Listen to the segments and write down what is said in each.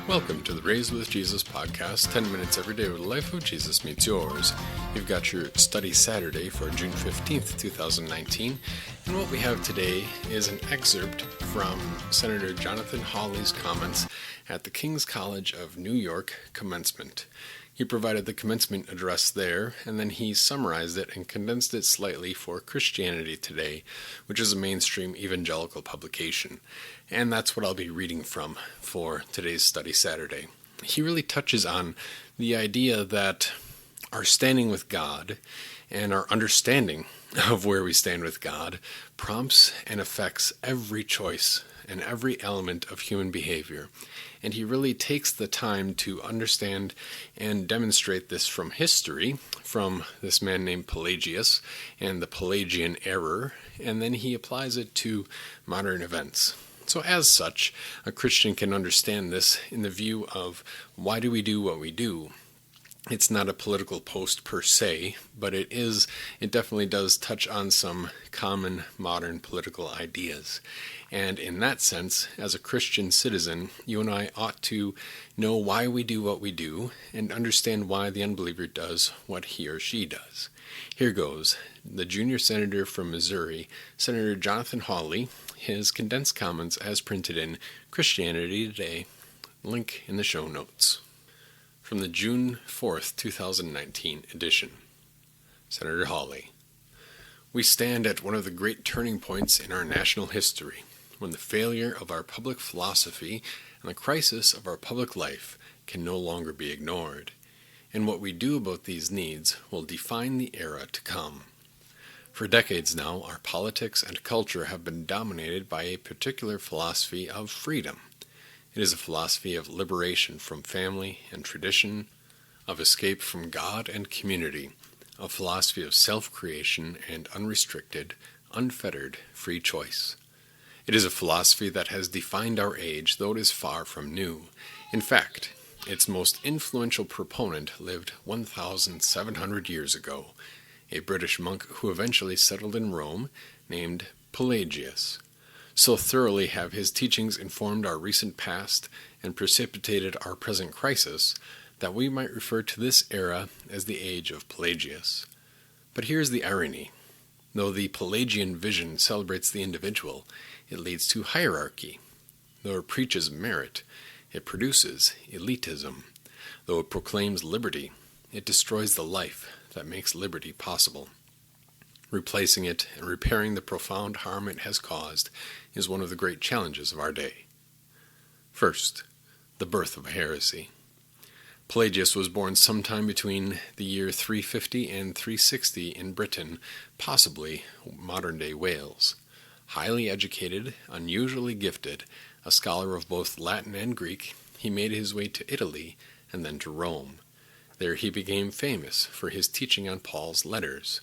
Welcome to the Raised with Jesus podcast, 10 minutes every day where the life of Jesus meets yours. You've got your study Saturday for June 15th, 2019, and what we have today is an excerpt from Senator Jonathan Hawley's comments at the King's College of New York commencement. He provided the commencement address there, and then he summarized it and condensed it slightly for Christianity Today, which is a mainstream evangelical publication. And that's what I'll be reading from for today's study Saturday. He really touches on the idea that our standing with God and our understanding of where we stand with God prompts and affects every choice and every element of human behavior. And he really takes the time to understand and demonstrate this from history, from this man named Pelagius and the Pelagian error, and then he applies it to modern events. So as such, a Christian can understand this in the view of why do we do what we do? It's not a political post per se, but it definitely does touch on some common modern political ideas. And in that sense, as a Christian citizen, you and I ought to know why we do what we do and understand why the unbeliever does what he or she does. Here goes. The junior senator from Missouri, Senator Jonathan Hawley, his condensed comments as printed in Christianity Today, link in the show notes. From the June 4th, 2019 edition. Senator Hawley. We stand at one of the great turning points in our national history, when the failure of our public philosophy and the crisis of our public life can no longer be ignored, and what we do about these needs will define the era to come. For decades now, our politics and culture have been dominated by a particular philosophy of freedom. It is a philosophy of liberation from family and tradition, of escape from God and community, a philosophy of self-creation and unrestricted, unfettered free choice. It is a philosophy that has defined our age, though it is far from new. In fact, its most influential proponent lived 1,700 years ago, a British monk who eventually settled in Rome named Pelagius. So thoroughly have his teachings informed our recent past and precipitated our present crisis that we might refer to this era as the age of Pelagius. But here's the irony. Though the Pelagian vision celebrates the individual, it leads to hierarchy. Though it preaches merit, it produces elitism. Though it proclaims liberty, it destroys the life that makes liberty possible. Replacing it and repairing the profound harm it has caused is one of the great challenges of our day. First, the birth of a heresy. Pelagius was born sometime between the year 350 and 360 in Britain, possibly modern-day Wales. Highly educated, unusually gifted, a scholar of both Latin and Greek, he made his way to Italy and then to Rome. There he became famous for his teaching on Paul's letters.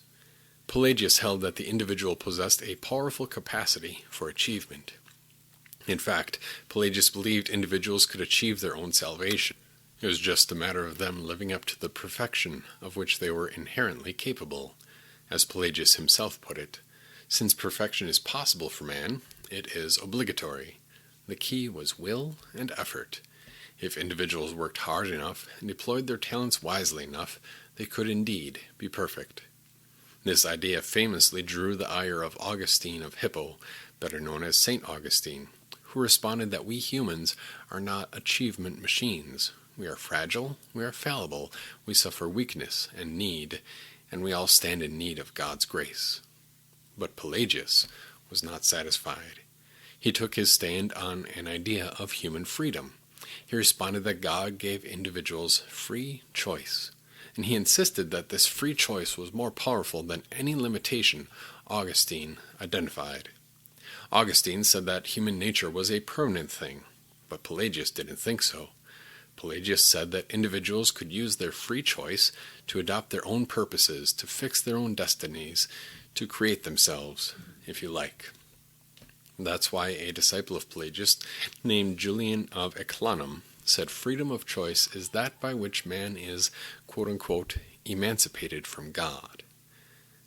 Pelagius held that the individual possessed a powerful capacity for achievement. In fact, Pelagius believed individuals could achieve their own salvation. It was just a matter of them living up to the perfection of which they were inherently capable. As Pelagius himself put it, since perfection is possible for man, it is obligatory. The key was will and effort. If individuals worked hard enough and deployed their talents wisely enough, they could indeed be perfect. This idea famously drew the ire of Augustine of Hippo, better known as St. Augustine, who responded that we humans are not achievement machines. We are fragile, we are fallible, we suffer weakness and need, and we all stand in need of God's grace. But Pelagius was not satisfied. He took his stand on an idea of human freedom. He responded that God gave individuals free choice, and he insisted that this free choice was more powerful than any limitation Augustine identified. Augustine said that human nature was a permanent thing, but Pelagius didn't think so. Pelagius said that individuals could use their free choice to adopt their own purposes, to fix their own destinies, to create themselves, if you like. That's why a disciple of Pelagius named Julian of Eclanum said freedom of choice is that by which man is, quote-unquote, emancipated from God.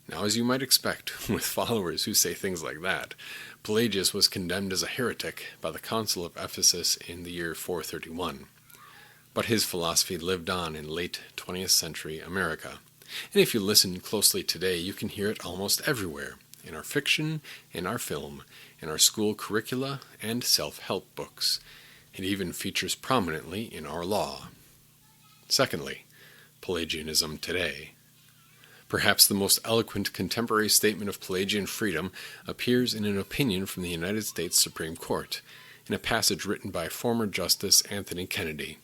Now, as you might expect with followers who say things like that, Pelagius was condemned as a heretic by the Council of Ephesus in the year 431. But his philosophy lived on in late 20th century America. And if you listen closely today, you can hear it almost everywhere, in our fiction, in our film, in our school curricula, and self-help books. It even features prominently in our law. Secondly, Pelagianism today. Perhaps the most eloquent contemporary statement of Pelagian freedom appears in an opinion from the United States Supreme Court, in a passage written by former Justice Anthony Kennedy.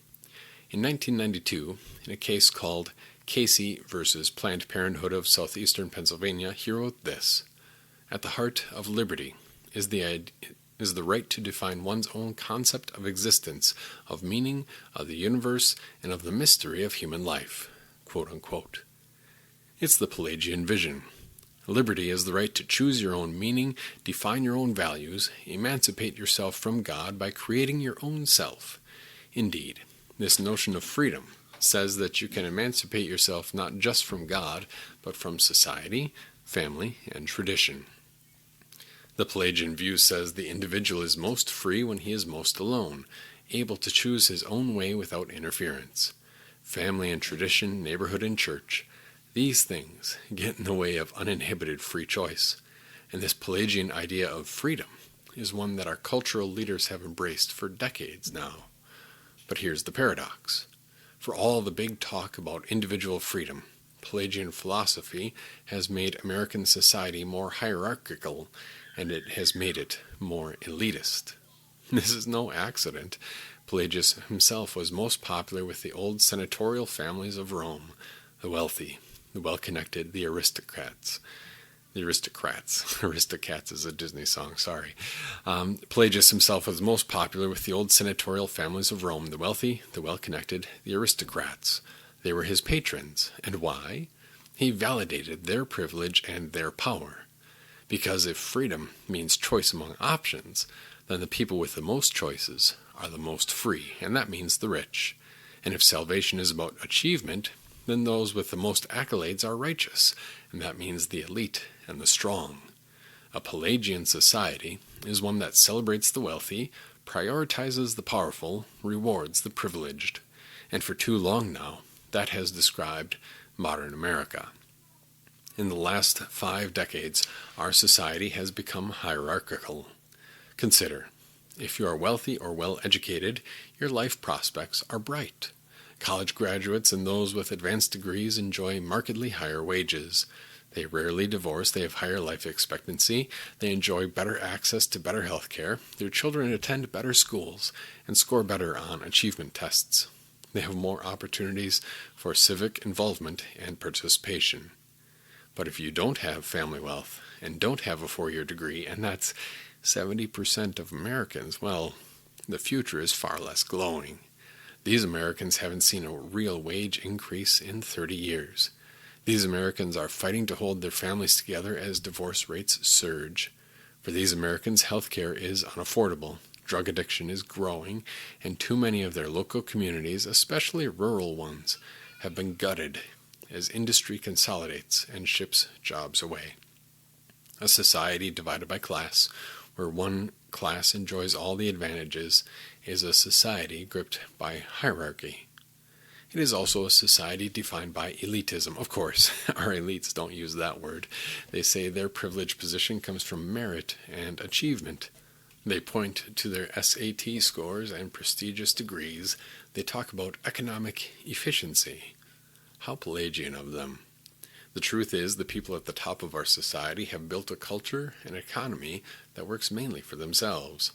In 1992, in a case called Casey versus Planned Parenthood of Southeastern Pennsylvania, he wrote this: "At the heart of liberty is the right to define one's own concept of existence, of meaning, of the universe, and of the mystery of human life." Quote unquote. It's the Pelagian vision. Liberty is the right to choose your own meaning, define your own values, emancipate yourself from God by creating your own self. Indeed, this notion of freedom says that you can emancipate yourself not just from God, but from society, family, and tradition. The Pelagian view says the individual is most free when he is most alone, able to choose his own way without interference. Family and tradition, neighborhood and church, these things get in the way of uninhibited free choice. And this Pelagian idea of freedom is one that our cultural leaders have embraced for decades now. But here's the paradox. For all the big talk about individual freedom, Pelagian philosophy has made American society more hierarchical, and it has made it more elitist. This is no accident. Pelagius himself was most popular with the old senatorial families of Rome, the wealthy, the well-connected, the aristocrats. Aristocats is a Disney song, sorry. Pelagius himself was most popular with the old senatorial families of Rome, the wealthy, the well-connected, the aristocrats. They were his patrons. And why? He validated their privilege and their power. Because if freedom means choice among options, then the people with the most choices are the most free, and that means the rich. And if salvation is about achievement, then those with the most accolades are righteous, and that means the elite and the strong. A Pelagian society is one that celebrates the wealthy, prioritizes the powerful, rewards the privileged. And for too long now, that has described modern America. In the last 5 decades, our society has become hierarchical. Consider, if you are wealthy or well-educated, your life prospects are bright. College graduates and those with advanced degrees enjoy markedly higher wages. They rarely divorce, they have higher life expectancy, they enjoy better access to better health care, their children attend better schools, and score better on achievement tests. They have more opportunities for civic involvement and participation. But if you don't have family wealth and don't have a 4-year degree, and that's 70% of Americans, well, the future is far less glowing. These Americans haven't seen a real wage increase in 30 years. These Americans are fighting to hold their families together as divorce rates surge. For these Americans, health care is unaffordable, drug addiction is growing, and too many of their local communities, especially rural ones, have been gutted as industry consolidates and ships jobs away. A society divided by class, where one class enjoys all the advantages, is a society gripped by hierarchy. It is also a society defined by elitism. Of course, our elites don't use that word. They say their privileged position comes from merit and achievement. They point to their SAT scores and prestigious degrees. They talk about economic efficiency. How Pelagian of them. The truth is, the people at the top of our society have built a culture and economy that works mainly for themselves.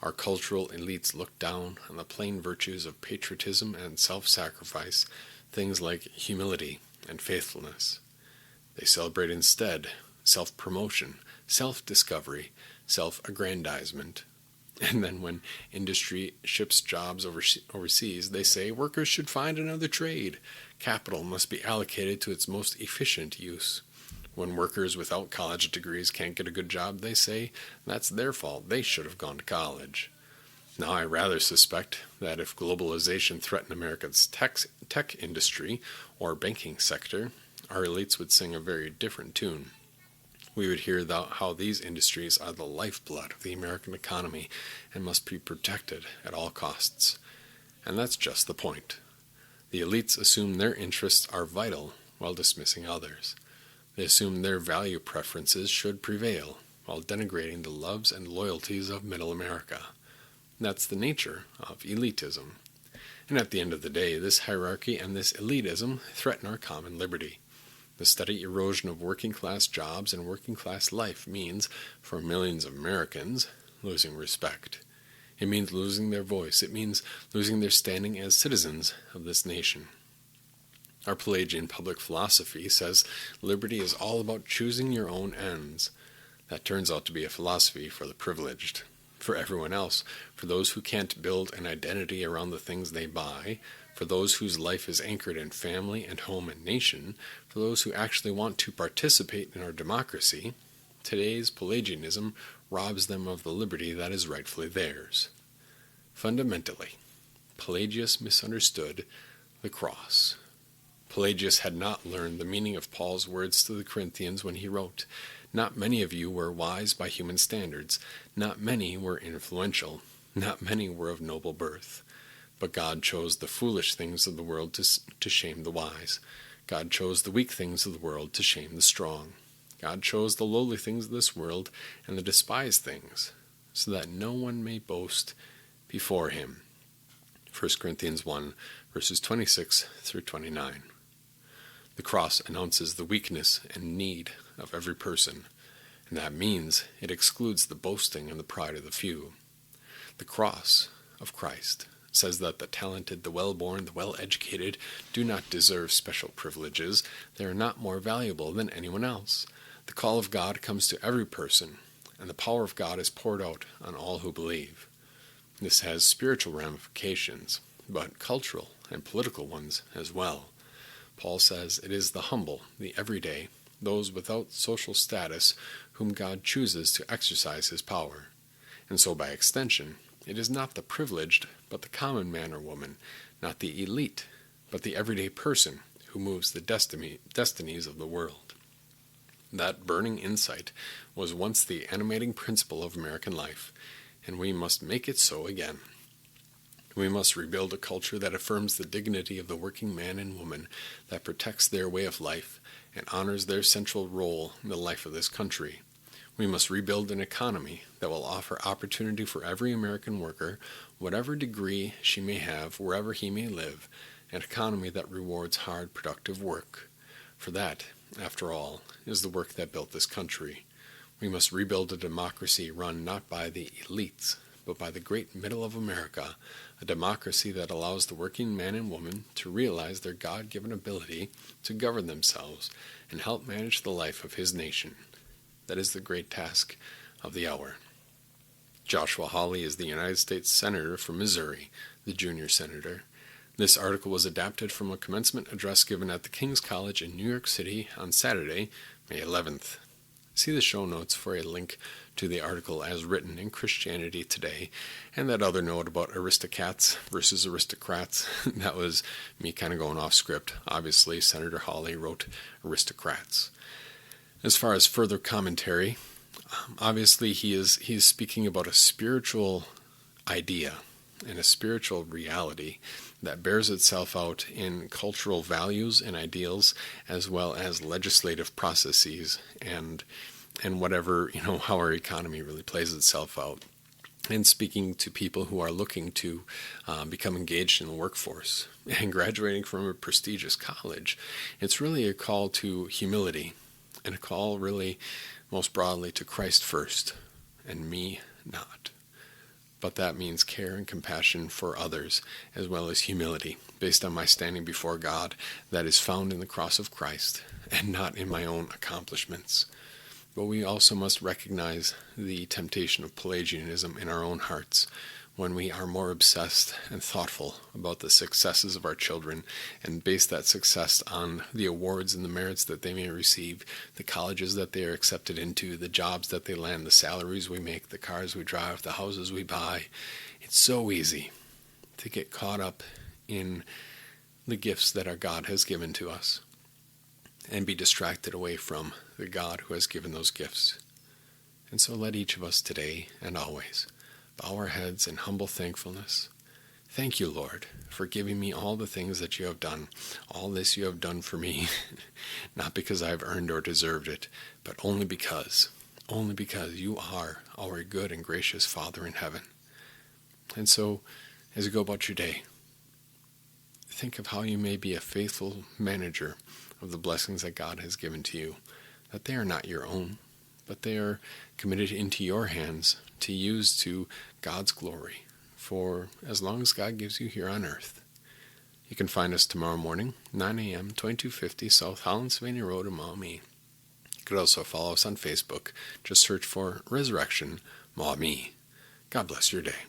Our cultural elites look down on the plain virtues of patriotism and self-sacrifice, things like humility and faithfulness. They celebrate instead self-promotion, self-discovery, self-aggrandizement. And then when industry ships jobs overseas, they say workers should find another trade. Capital must be allocated to its most efficient use. When workers without college degrees can't get a good job, they say that's their fault. They should have gone to college. Now, I rather suspect that if globalization threatened America's tech industry or banking sector, our elites would sing a very different tune. We would hear how these industries are the lifeblood of the American economy and must be protected at all costs. And that's just the point. The elites assume their interests are vital while dismissing others. They assume their value preferences should prevail while denigrating the loves and loyalties of Middle America. That's the nature of elitism. And at the end of the day, this hierarchy and this elitism threaten our common liberty. The steady erosion of working-class jobs and working-class life means, for millions of Americans, losing respect. It means losing their voice. It means losing their standing as citizens of this nation. Our Pelagian public philosophy says liberty is all about choosing your own ends. That turns out to be a philosophy for the privileged. For everyone else, for those who can't build an identity around the things they buy, for those whose life is anchored in family and home and nation, for those who actually want to participate in our democracy, today's Pelagianism robs them of the liberty that is rightfully theirs. Fundamentally, Pelagius misunderstood the cross. Pelagius had not learned the meaning of Paul's words to the Corinthians when he wrote, "Not many of you were wise by human standards. Not many were influential. Not many were of noble birth. But God chose the foolish things of the world to shame the wise. God chose the weak things of the world to shame the strong. God chose the lowly things of this world and the despised things, so that no one may boast before him." 1 Corinthians 1, verses 26 through 29. The cross announces the weakness and need of every person, and that means it excludes the boasting and the pride of the few. The cross of Christ says that the talented, the well-born, the well-educated do not deserve special privileges. They are not more valuable than anyone else. The call of God comes to every person, and the power of God is poured out on all who believe. This has spiritual ramifications, but cultural and political ones as well. Paul says it is the humble, the everyday, those without social status whom God chooses to exercise his power. And so by extension, it is not the privileged, but the common man or woman, not the elite, but the everyday person who moves the destinies of the world. That burning insight was once the animating principle of American life, and we must make it so again. We must rebuild a culture that affirms the dignity of the working man and woman, that protects their way of life, and honors their central role in the life of this country. We must rebuild an economy that will offer opportunity for every American worker, whatever degree she may have, wherever he may live, an economy that rewards hard, productive work. For that, after all, is the work that built this country. We must rebuild a democracy run not by the elites, but by the great middle of America, a democracy that allows the working man and woman to realize their God-given ability to govern themselves and help manage the life of his nation. That is the great task of the hour. Joshua Hawley is the United States Senator from Missouri, the junior senator. This article was adapted from a commencement address given at the King's College in New York City on Saturday, May 11th. See the show notes for a link to the article as written in Christianity Today, and that other note about aristocrats versus aristocrats. That was me kind of going off script. Obviously, Senator Hawley wrote aristocrats. As far as further commentary, obviously he's speaking about a spiritual idea and a spiritual reality that bears itself out in cultural values and ideals, as well as legislative processes and whatever, how our economy really plays itself out. And speaking to people who are looking to become engaged in the workforce and graduating from a prestigious college, it's really a call to humility and a call really most broadly to Christ first and me not. But that means care and compassion for others, as well as humility, based on my standing before God that is found in the cross of Christ, and not in my own accomplishments. But we also must recognize the temptation of Pelagianism in our own hearts, when we are more obsessed and thoughtful about the successes of our children and base that success on the awards and the merits that they may receive, the colleges that they are accepted into, the jobs that they land, the salaries we make, the cars we drive, the houses we buy. It's so easy to get caught up in the gifts that our God has given to us and be distracted away from the God who has given those gifts. And so let each of us today and always bow our heads in humble thankfulness Thank you, Lord, for giving me all the things that you have done. All this you have done for me, not because I have earned or deserved it, but only because you are our good and gracious Father in heaven. And so, as you go about your day, think of how you may be a faithful manager of the blessings that God has given to you, that they are not your own, but they are committed into your hands to use to God's glory for as long as God gives you here on earth. You can find us tomorrow morning, 9 a.m., 2250 South Holland-Sylvania Road in Maumee. You could also follow us on Facebook. Just search for Resurrection Maumee. God bless your day.